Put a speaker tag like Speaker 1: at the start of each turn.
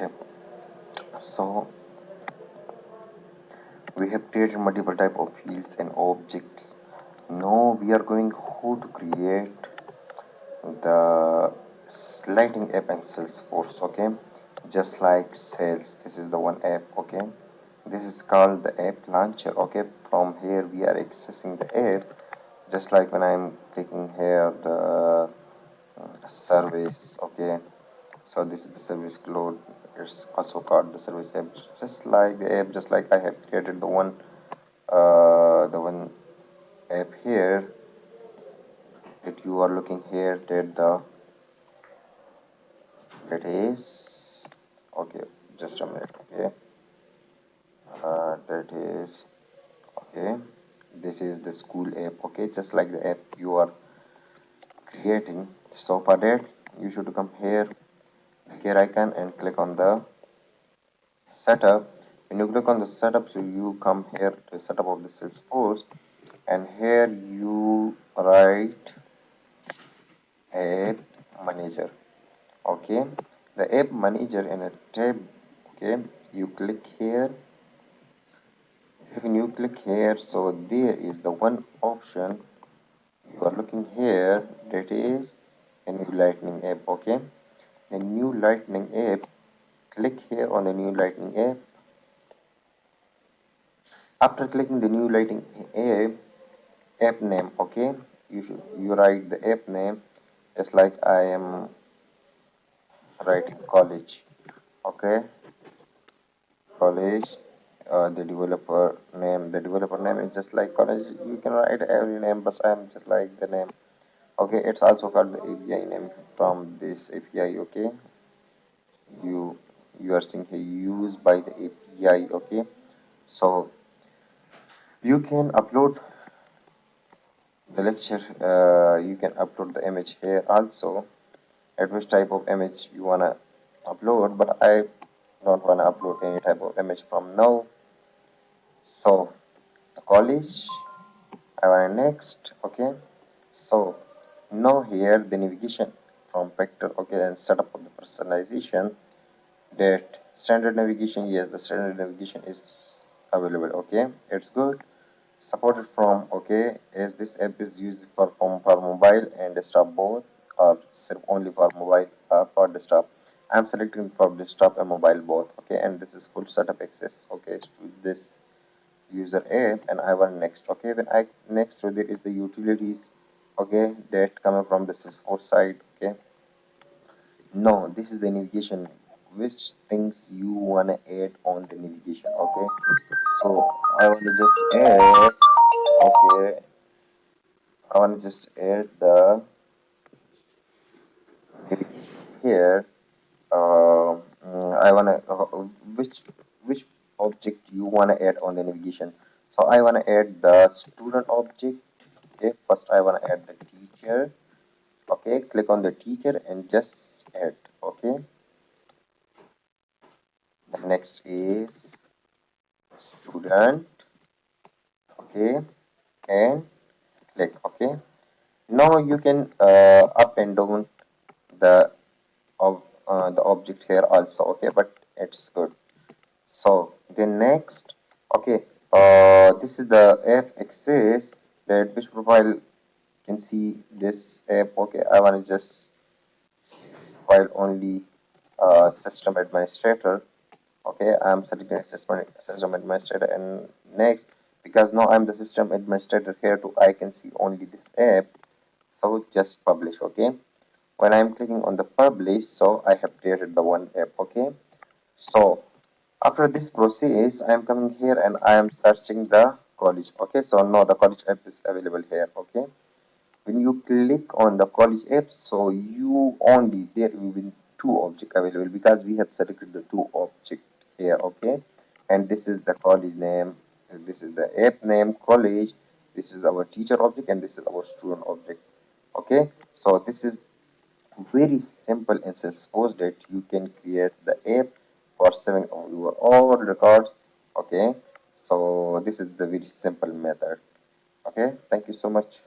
Speaker 1: Okay, so we have created multiple type of fields and objects. Now we are going how to create the lighting app in Salesforce. Okay, just like sales, this is the one app. Okay, this is called the app launcher. Okay, from here we are accessing the app, just like when I'm clicking here the service. Okay, so this is the service cloud. It's also called the service app, just like the app, just like I have created the one app here that you are looking here, that is okay, just a minute. Okay, that is okay, this is the school app. Okay, just like the app you are creating. So for that you should come here, the gear icon, and click on the setup. When you click on the setup, so you come here to setup of the Salesforce, and here you write app manager. Okay, the app manager in a tab. Okay, you click here. When you click here, so there is the one option you are looking here, that is a new lightning app. Okay, the new lightning app, click here on the new lightning app. After clicking the new lighting app name, okay, you write the app name, just like I am writing college. Okay, college. The developer name is just like college. You can write every name, but I'm just like the name. Okay, it's also called the API name from this API. Okay, you you are seeing here used by the API. Okay, so you can upload the lecture. You can upload the image here also, at which type of image you wanna upload, but I don't wanna upload any type of image from now. So the college, I wanna next. Okay, so now here the navigation from vector. Okay, and setup of the personalization, that standard navigation, yes, the standard navigation is available. Okay, it's good, supported from. Okay, as this app is used for mobile and desktop both, or only for mobile or for desktop. I'm selecting for desktop and mobile both. Okay, and this is full setup access. Okay, to this user app, and I want next. Okay, when I next, so there is the utilities. Okay, that coming from the Salesforce side. Okay, no, this is the navigation, which things you wanna add on the navigation. Okay, so I want to just add. Okay, I want to just add the navigation here. I wanna which object you wanna add on the navigation. So I wanna add the student object. Okay, first I wanna add the teacher. Okay, click on the teacher and just add. Okay, the next is student. Okay, and click. Okay, now you can up and down the the object here also. Okay, but it's good. So the next, okay, this is the app access, that which profile can see this app. Okay, I want to just file only system administrator. Okay, I'm selecting system administrator, and next, because now I'm the system administrator here too, I can see only this app. So just publish. Okay, when I'm clicking on the publish, so I have created the one app. Okay, so after this process, I am coming here and I am searching the college. Okay, so now the college app is available here. Okay, when you click on the college app, so you only there will be two object available, because we have selected the two object here. Okay, and this is the college name, this is the app name college, this is our teacher object, and this is our student object. Okay, so this is very simple in Salesforce, that you can create the app for saving of your all records. Okay, so this is the very simple method. Okay, thank you so much.